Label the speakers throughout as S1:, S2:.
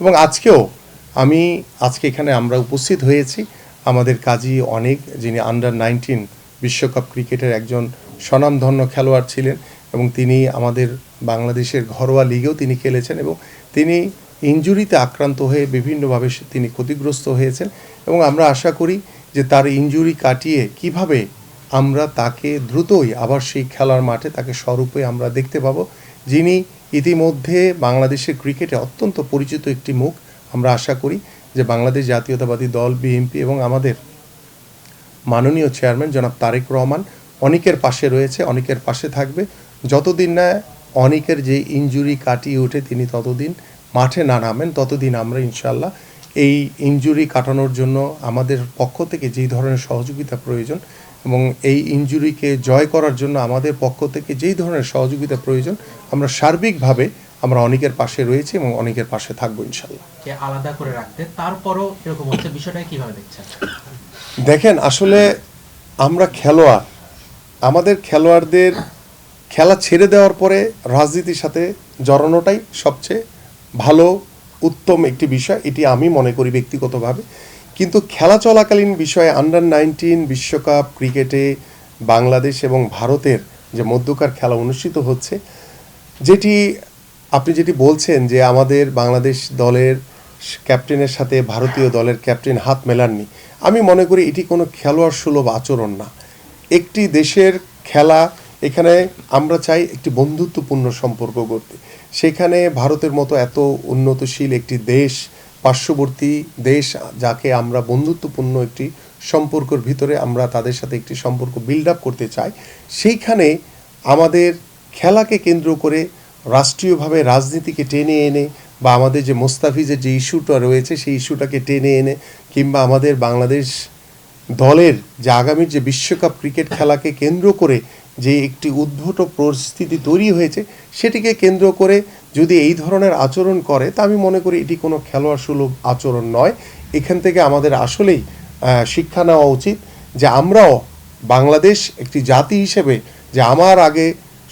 S1: এবং আজকে এখানে আমরা উপস্থিত হয়েছি আমাদের কাজী অনেক, যিনি আন্ডার-19 বিশ্বকাপ ক্রিকেটের একজন স্বনামধন্য খেলোয়াড় ছিলেন এবং তিনি আমাদের বাংলাদেশের ঘরোয়া লিগেও তিনি খেলেছেন এবং তিনি ইনজুরিতে আক্রান্ত হয়ে বিভিন্নভাবে তিনি ক্ষতিগ্রস্ত হয়েছেন এবং আমরা আশা করি যে তার ইনজুরি কাটিয়ে কিভাবে আমরা তাকে দ্রুতই আবার সেই খেলার মাঠে তাকে স্বরূপে আমরা দেখতে পাবো, যিনি ইতিমধ্যে বাংলাদেশের ক্রিকেটে অত্যন্ত পরিচিত একটি মুখ। আমরা আশা করি যে বাংলাদেশ জাতীয়তাবাদী দল বিএনপি এবং আমাদের মাননীয় চেয়ারম্যান জনাব তারেক রহমান অনেকের পাশে রয়েছে, অনেকের পাশে থাকবে। যতদিন না অনেকের যে ইনজুরি কাটিয়ে ওঠে তিনি ততদিন মাঠে না নামেন, ততদিন আমরা ইনশাল্লাহ এই ইনজুরি কাটানোর জন্য আমাদের পক্ষ থেকে যেই ধরনের সহযোগিতা প্রয়োজন এবং এই ইনজুরিকে জয় করার জন্য আমাদের পক্ষ থেকে যেই ধরনের সহযোগিতা প্রয়োজন আমরা সার্বিকভাবে আমরা অনেকের পাশে রয়েছি এবং অনেকের পাশে থাকবো ইনশাল্লাহ।
S2: আলাদা করে রাখতে তারপরও এরকম হচ্ছে, বিষয়টা কিভাবে দেখছেন?
S1: দেখেন, আসলে আমরা খেলোয়াড়, আমাদের খেলোয়াড়দের খেলা ছেড়ে দেওয়ার পরে রাজনীতির সাথে জড়ানোটাই সবচেয়ে ভালো উত্তম একটি বিষয়, এটি আমি মনে করি ব্যক্তিগতভাবে। কিন্তু খেলা চলাকালীন বিষয়ে আন্ডার-19 বিশ্বকাপ ক্রিকেটে বাংলাদেশ এবং ভারতের যে মধ্যকার খেলা অনুষ্ঠিত হচ্ছে, আপনি যেটি বলছেন যে আমাদের বাংলাদেশ দলের ক্যাপ্টেনের সাথে ভারতীয় দলের ক্যাপ্টেন হাত মেলাননি, আমি মনে করি এটি কোনো খেলোয়াড় সুলভ আচরণ না। একটি দেশের খেলা, এখানে আমরা চাই একটি বন্ধুত্বপূর্ণ সম্পর্ক গড়তে। সেখানে ভারতের মতো এত উন্নতশীল একটি দেশ, পার্শ্ববর্তী দেশ, যাকে আমরা বন্ধুত্বপূর্ণ একটি সম্পর্কের ভিতরে আমরা তাদের সাথে একটি সম্পর্ক বিল্ড আপ করতে চাই, সেইখানে আমাদের খেলাকে কেন্দ্র করে রাষ্ট্রীয়ভাবে রাজনীতিকে টেনে এনে বা আমাদের যে মোস্তাফিজের যে ইস্যুটা রয়েছে সেই ইস্যুটাকে টেনে এনে কিংবা আমাদের বাংলাদেশ দলের যে আগামীর যে বিশ্বকাপ ক্রিকেট খেলাকে কেন্দ্র করে যে একটি উদ্ভট পরিস্থিতি তৈরি হয়েছে, সেটিকে কেন্দ্র করে যদি এই ধরনের আচরণ করে, তা আমি মনে করি এটি কোনো খেলোয়াড় সুলভ আচরণ নয়। এখান থেকে আমাদের আসলেই শিক্ষা নেওয়া উচিত যে আমরাও বাংলাদেশ একটি জাতি হিসেবে যে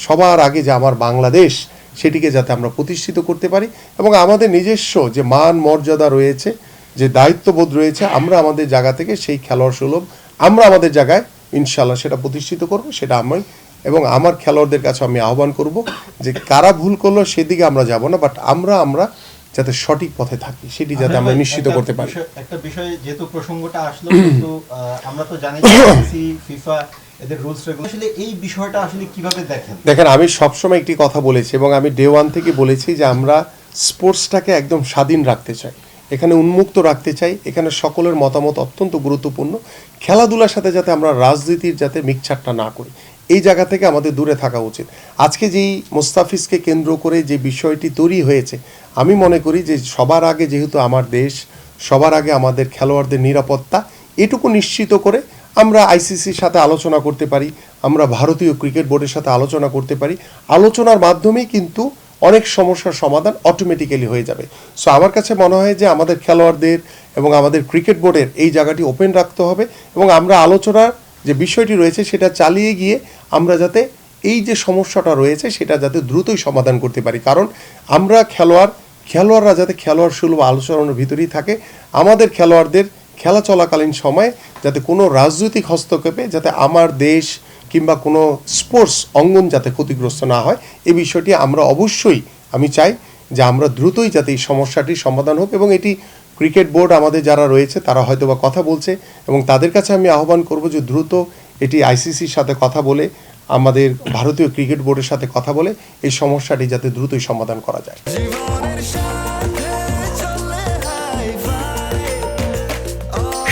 S1: সবার আগে যে আমার বাংলাদেশ, সেটিকে যাতে আমরা প্রতিষ্ঠিত করতে পারি এবং আমাদের নিজস্ব যে মান মর্যাদা রয়েছে, যে দায়িত্ববোধ রয়েছে, আমরা আমাদের জায়গা থেকে সেই খেলোয়াড় সুলভ আমরা আমাদের জায়গায় ইনশাল্লাহ সেটা প্রতিষ্ঠিত করব। সেটা আমি এবং আমার খেলোয়াড়দের কাছে আমি আহ্বান করব যে কারা ভুল করলো সেদিকে আমরা যাব না, বাট আমরা যাতে সঠিক পথে থাকি সেটি যাতে আমরা নিশ্চিত করতে পারি।
S3: একটা বিষয় যেহেতু প্রসঙ্গটা আসলো, কিন্তু আমরা তো জানি আইসিসি, ফিফা এদের রুলস রেগুলেশন, আসলে এই বিষয়টা আসলে কিভাবে দেখেন?
S1: আমি সবসময় একটি কথা বলেছি এবং আমি ডে ওয়ান থেকে বলেছি যে আমরা স্পোর্টসটাকে একদম স্বাধীন রাখতে চাই, এখানে উন্মুক্ত রাখতে চাই, এখানে সকলের মতামত অত্যন্ত গুরুত্বপূর্ণ। খেলাধুলার সাথে যাতে আমরা রাজনীতির যাতে মিক্সচারটা না করি, এই জায়গা থেকে আমাদের দূরে থাকা উচিত। আজকে যেই মোস্তাফিজকে কেন্দ্র করে যে বিষয়টি তৈরি হয়েছে, আমি মনে করি যে সবার আগে যেহেতু আমার দেশ, সবার আগে আমাদের খেলোয়াড়দের নিরাপত্তা, এটুকু নিশ্চিত করে আমরা আইসিসির সাথে আলোচনা করতে পারি, আমরা ভারতীয় ক্রিকেট বোর্ডের সাথে আলোচনা করতে পারি। আলোচনার মাধ্যমেই কিন্তু অনেক সমস্যার সমাধান অটোমেটিক্যালি হয়ে যাবে। সো আমার কাছে মনে হয় যে আমাদের খেলোয়াড়দের এবং আমাদের ক্রিকেট বোর্ডের এই জায়গাটি ওপেন রাখতে হবে এবং আমরা আলোচনার যে বিষয়টি রয়েছে সেটা চালিয়ে গিয়ে আমরা যাতে এই যে সমস্যাটা রয়েছে সেটা যাতে দ্রুতই সমাধান করতে পারি। কারণ আমরা খেলোয়াড়রা যাতে খেলোয়াড় সুলভ আলোচনার ভিতরেই থাকে, আমাদের খেলোয়াড়দের খেলা চলাকালীন সময়ে যাতে কোনো রাজনৈতিক হস্তক্ষেপে যাতে আমার দেশ কিংবা কোনো স্পোর্টস অঙ্গন যাতে ক্ষতিগ্রস্ত না হয়, এই বিষয়টি আমরা অবশ্যই আমি চাই যে আমরা দ্রুতই যাতে এই সমস্যাটির সমাধান হোক এবং এটি ক্রিকেট বোর্ড আমাদের যারা রয়েছে তারা হয়তো বা কথা বলছে এবং তাদের কাছে আমি আহ্বান করব যে দ্রুত এটি আইসিসির সাথে কথা বলে, আমাদের ভারতীয় ক্রিকেট বোর্ডের সাথে কথা বলে এই সমস্যাটি যাতে দ্রুতই সমাধান করা যায়।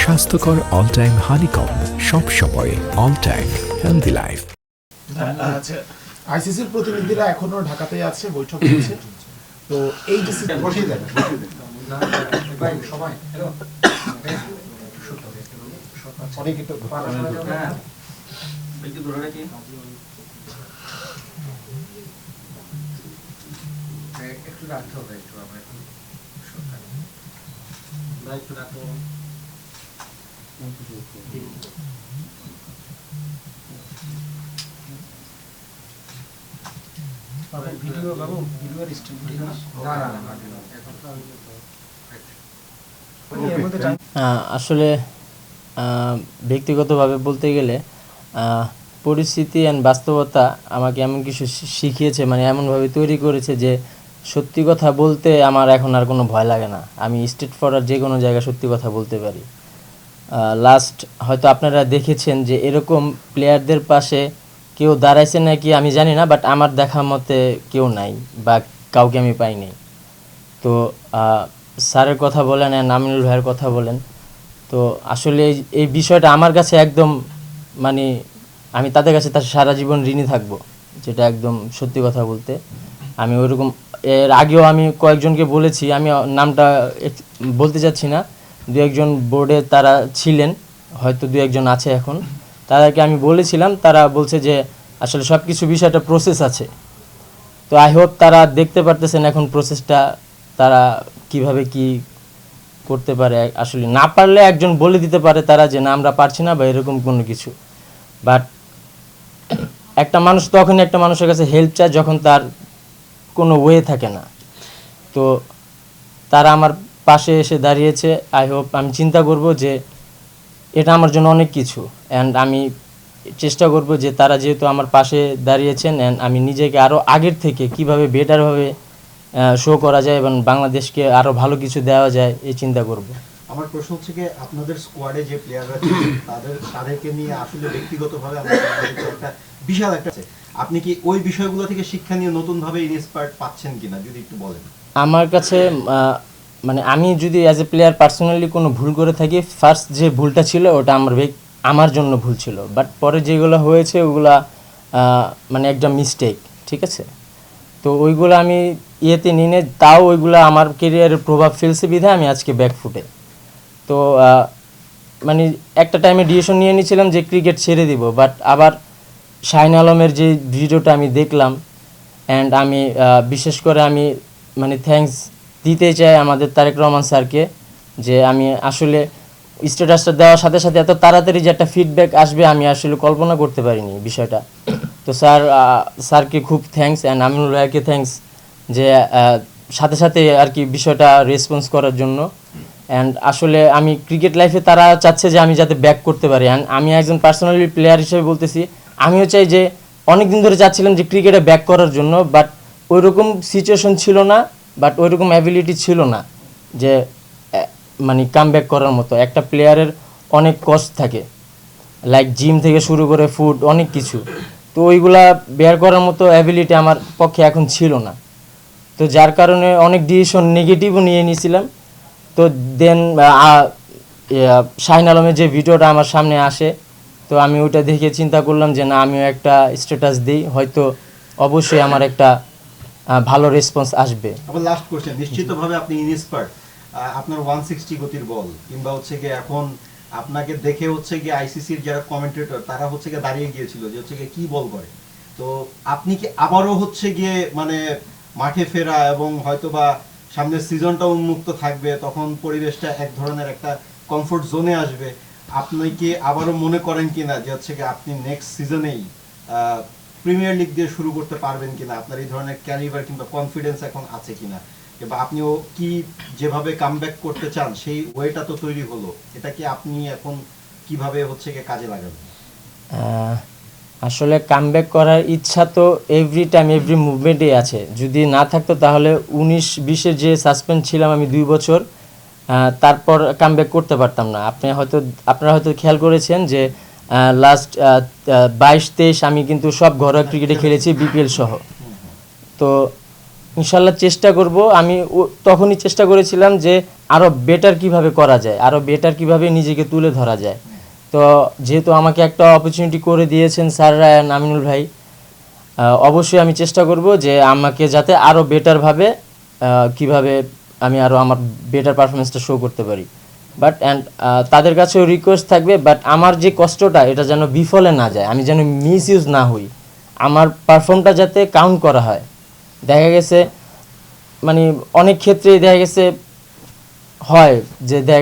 S4: স্বাস্থ্যকর অল টাইম হানিকম, সব সময় অল টাইম হেলদি লাইফ।
S5: আইসিসির প্রতিনিধিরা এখনো ঢাকাতে আছে, বৈঠক হচ্ছে। তো এই যে বসিয়ে দেন সবাই অনেক একটু রাখতে হবে, একটু আমরা এখন দায়িত্ব রাখবো। ভিডিও বাবু, ভিডিও স্ট্রিম না এখন
S6: আসলে ব্যক্তিগতভাবে বলতে গেলে পরিস্থিতি অ্যান্ড বাস্তবতা আমাকে এমন কিছু শিখিয়েছে, মানে এমনভাবে তৈরি করেছে যে সত্যি কথা বলতে আমার এখন আর কোনো ভয় লাগে না। আমি স্ট্রেট ফরওয়ার্ড যে কোনো জায়গায় সত্যি কথা বলতে পারি। লাস্ট হয়তো আপনারা দেখেছেন যে এরকম প্লেয়ারদের পাশে কেউ দাঁড়াইছে নাকি আমি জানি না, বাট আমার দেখা মতে কেউ নাই বা কাউকে আমি পাইনি। তো স্যারের কথা বলেন আর আমিনুল ভাইয়ের কথা বলেন, তো আসলে এই বিষয়টা আমার কাছে একদম মানে আমি তাদের কাছে তার সারা জীবন ঋণী থাকবো, যেটা একদম সত্যি কথা বলতে। আমি ওইরকম এর আগেও আমি কয়েকজনকে বলেছি, আমি নামটা বলতে চাচ্ছি না, দু একজন বোর্ডে তারা ছিলেন, হয়তো দু একজন আছে এখন, তাদেরকে আমি বলেছিলাম, তারা বলছে যে আসলে সব কিছু বিষয়টা প্রসেস আছে। তো আই হোপ তারা দেখতে পারতেছেন এখন প্রসেসটা তারা কিভাবে কি করতে পারে। আসলে না পারলে একজন বলে দিতে পারে তারা যে না আমরা পারছি না বা এরকম কোনো কিছু, বাট একটা মানুষ তখনই একটা মানুষের কাছে হেল্প চায় যখন তার কোনো ওয়ে থাকে না। তো তারা আমার পাশে এসে দাঁড়িয়েছে। আই হোপ, আমি চিন্তা করব যে এটা আমার জন্য অনেক কিছু, অ্যান্ড আমি চেষ্টা করব যে তারা যেহেতু আমার পাশে দাঁড়িয়েছেন, অ্যান্ড আমি নিজেকে আরও আগের থেকে কিভাবে বেটারভাবে শো করা যায় এবং বাংলাদেশকে আরও ভালো কিছু দেওয়া যায় এই চিন্তা করব।
S3: আমার প্রশ্ন হচ্ছে কি, আপনাদের স্কোয়াডে যে প্লেয়াররা তাদেরকে নিয়ে আসলে ব্যক্তিগতভাবে একটা বিশাল একটা, আপনি কি ওই বিষয়গুলো থেকে শিক্ষা নিয়ে নতুনভাবে ইন্সপায়ার্ড পাচ্ছেন কিনা যদি একটু বলেন।
S6: আমার কাছে মানে আমি যদি অ্যাজ এ প্লেয়ার পার্সোনালি কোনো ভুল করে থাকি, ফার্স্ট যে ভুলটা ছিল ওটা আমার জন্য ভুল ছিল, বাট পরে যেগুলো হয়েছে ওগুলা মানে একটা মিস্টেক, ঠিক আছে। তো ওইগুলো আমি ইয়েতে নিয়ে তাও ওইগুলো আমার কেরিয়ারের প্রভাব ফেলছে বিধায় আমি আজকে ব্যাকফুটে। তো মানে একটা টাইমে ডিসিশন নিয়ে নিয়েছিলাম যে ক্রিকেট ছেড়ে দিব, বাট আবার শাহিন আলমের যে ভিডিওটা আমি দেখলাম, অ্যান্ড আমি বিশেষ করে আমি মানে থ্যাঙ্কস দিতে চাই আমাদের তারেক রহমান স্যারকে, যে আমি আসলে স্ট্যাটাসটা দেওয়ার সাথে সাথে এত তাড়াতাড়ি যে একটা ফিডব্যাক আসবে আমি আসলে কল্পনা করতে পারিনি বিষয়টা। তো স্যারকে খুব থ্যাঙ্কস, অ্যান্ড আমিনুল ভাইকে থ্যাঙ্কস যে সাথে সাথে আর কি বিষয়টা রেসপন্স করার জন্য। অ্যান্ড আসলে আমি ক্রিকেট লাইফে তারা চাচ্ছে যে আমি যাতে ব্যাক করতে পারি, অ্যান্ড আমি একজন পার্সোনালি প্লেয়ার হিসেবে বলতেছি আমিও চাই যে অনেক দিন ধরে চাচ্ছিলাম যে ক্রিকেটে ব্যাক করার জন্য, বাট ওইরকম সিচুয়েশন ছিল না, বাট ওইরকম অ্যাবিলিটি ছিল না যে মানে কাম ব্যাক করার মতো। একটা প্লেয়ারের অনেক কষ্ট থাকে, লাইক জিম থেকে শুরু করে ফুড অনেক কিছু, তো ওইগুলা বের করার মতো অ্যাবিলিটি আমার পক্ষে এখন ছিল না। তো যার কারণে অনেক ডিসিশন নেগেটিভও নিয়ে নিয়েছিলাম। তো দেন শাহিন আলমের যে ভিডিওটা আমার সামনে আসে, তো আমি ওইটা দেখে চিন্তা করলাম যে না আমিও একটা স্ট্যাটাস দিই, হয়তো অবশ্যই আমার একটা ভালো রেসপন্স আসবে।
S3: আবার লাস্ট কোশ্চেন, নিশ্চিতভাবে আপনি ইন্সপায়ার্ড, আপনার 160 গতির বল কিংবা হচ্ছে গিয়ে এখন আপনাকে দেখে হচ্ছে গিয়ে আইসিসির যারা কমেন্টেটর তারা হচ্ছে গিয়ে দাঁড়িয়ে গিয়েছিল যে হচ্ছে গিয়ে কি বল করে। তো আপনি কি আবারও হচ্ছে গিয়ে মানে মাঠে ফেরা এবং হয়তোবা সামনের সিজনটা উন্মুক্ত থাকবে, তখন পরিবেশটা এক ধরনের একটা কমফোর্ট জোনে আসবে, আপনি কি আবারও মনে করেন কিনা যে হচ্ছে কি আপনি নেক্সট সিজনেই প্রিমিয়ার লিগ দিয়ে শুরু করতে পারবেন কিনা, আপনার এই ধরনের ক্যালিবার কিংবা কনফিডেন্স এখন আছে কিনা, কিংবা আপনিও কি যেভাবে কামব্যাক করতে চান সেই ওয়েটা তো তৈরি হলো, এটা কি আপনি এখন কিভাবে হচ্ছে কি কাজে লাগাবেন?
S6: আসলে কামব্যাক করার ইচ্ছা তো এভরি টাইম এভরি মুভমেন্টে আছে, যদি না থাকতো তাহলে 19-20-এর যে সাসপেন্ড ছিলাম আমি 2 বছর, তারপর কামব্যাক করতে পারতাম না। আপনারা হয়তো খেয়াল করেছেন যে লাস্ট 22-23 আমি কিন্তু সব ঘরোয়া ক্রিকেটে খেলেছি বিপিএল সহ। তো ইনশাল্লাহ চেষ্টা করব, আমি তখনই চেষ্টা করেছিলাম যে আরও বেটার কিভাবে করা যায়, আরও বেটার কিভাবে নিজেকে তুলে ধরা যায়। তো যেহেতু আমাকে একটা অপরচুনিটি করে দিয়েছেন স্যার আমিনুল ভাই, অবশ্যই আমি চেষ্টা করব যে আমাকে যাতে আরও বেটারভাবে কিভাবে আমি আরও আমার বেটার পারফরমেন্সটা শো করতে পারি। বাট অ্যান্ড তাদের কাছেও রিকোয়েস্ট থাকবে, বাট আমার যে কষ্টটা এটা যেন বিফলে না যায়, আমি যেন মিস ইউজ না হই, আমার পারফর্মটা যাতে কাউন্ট করা হয়। দেখা গেছে মানে অনেক ক্ষেত্রেই দেখা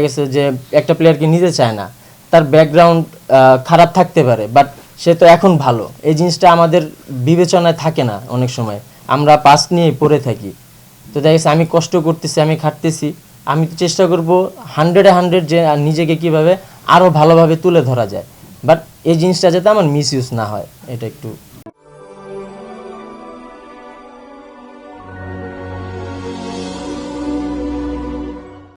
S6: গেছে যে একটা প্লেয়ারকে নিতে চায় না, তার ব্যাকগ্রাউন্ড খারাপ থাকতে পারে, বাট সে তো এখন ভালো, এই জিনিসটা আমাদের বিবেচনায় থাকে না। অনেক সময় আমরা পাস নিয়ে পড়ে থাকি, তো দেখা গেছে আমি কষ্ট করতেছি, আমি খাটতেছি, আমি তো চেষ্টা করব 100-এ 100 যে নিজেকে কিভাবে আরও ভালোভাবে তুলে ধরা যায়, বাট এই জিনিসটা যাতে আমার মিস ইউজ না হয়, এটা একটু